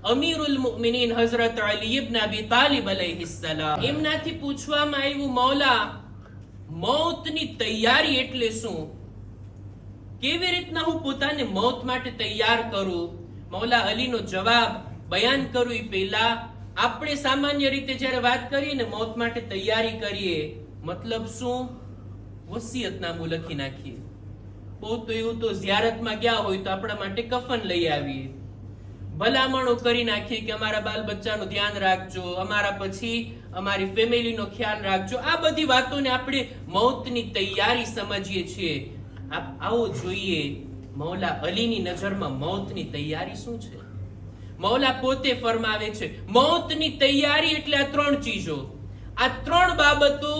અમીરુલ મુમિનીન હઝરત અલી ઇબ્ન અબી તાલિબ અલૈહિસ્સલામ એમનાથી પૂછવામાં આવ્યું, મૌલા, મૌતની તૈયારી એટલે શું? કેવી રીતના હું પોતાને મૌત માટે તૈયાર કરું? મૌલા અલીનો જવાબ બયાન કરું એ પહેલા આપણે સામાન્ય રીતે જ્યારે વાત કરીએ ને મૌત માટે તૈયારી કરીએ, મતલબ શું? વસિયતનામું લખી નાખીએ. બહુ તો એવું તો ઝિયારતમાં ગયા હોય તો આપણા માટે કફન લઈ આવીએ, ભલામણો કરી નાખીએ કે અમારા બાલ બચ્ચાનું ધ્યાન રાખજો, અમારા પછી અમારી ફેમિલીનો ખ્યાલ રાખજો. આ બધી વાતોને આપણે મૌતની તૈયારી સમજીએ છીએ. આવો જોઈએ મૌલા અલીની નજરમાં મૌતની તૈયારી શું છે. મૌલા પોતે ફરમાવે છે, મૌતની તૈયારી એટલે આ ત્રણ ચીજો, આ ત્રણ બાબતો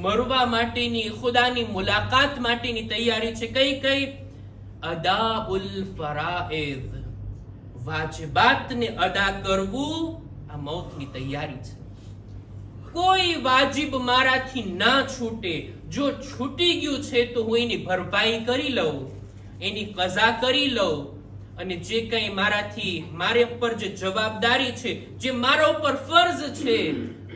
મરવા માટેની, ખુદાની મુલાકાત માટેની તૈયારી છે. કઈ કઈ? અદાઉલ ફરાઇદ, વાજિબાતને અદા કરવું, આ મૌતની તૈયારી છે. કોઈ વાજિબ મારાથી ના છૂટે, જો છૂટી ગયું છે તો હું એની ભરપાઈ કરી લઉં, એની કઝા કરી લઉં, અને જે કંઈ મારે ઉપર જે જવાબદારી છે, જે મારા ઉપર ફરજ છે,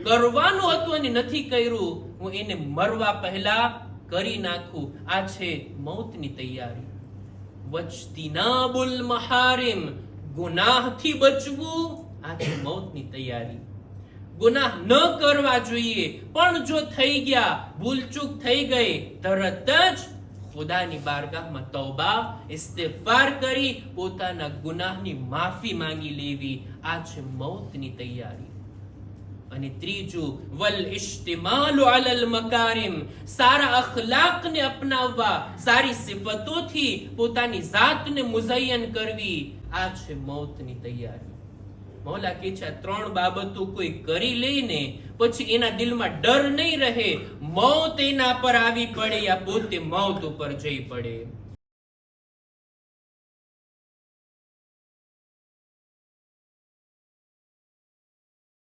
કરવાનું હતું અને નથી કર્યું, હું એને મરવા પહેલા કરી નાખું. આ છે મૌતની તૈયારી. વજ્તિનાબુલ મહારિમ, ગુનાહથી બચવું, આ છે મૌતની તૈયારી. ગુનાહ ન કરવા જોઈએ, પણ જો થઈ ગયા, ભૂલચૂક થઈ ગઈ, તરત જ ખુદાની બારગાહમાં તૌબા ઇસ્તિગફાર કરી પોતાના ગુનાહની માફી માંગી લેવી. આ છે મૌતની તૈયારી. અને ત્રીજું, વલ ઇશ્તિમાલુ અલલ મકારિમ, સારા અખલાકને અપનાવવા, સારી સિફતોથી પોતાની જાતને મુઝય્યન કરવી. આ છે મૌતની તૈયારી. મૌલા કહે છે, આ ત્રણ બાબતો કોઈ કરી લઈને પછી એના દિલમાં ડર નહીં રહે, મૌત એના પર આવી પડે યા પોતે મૌત ઉપર જઈ પડે.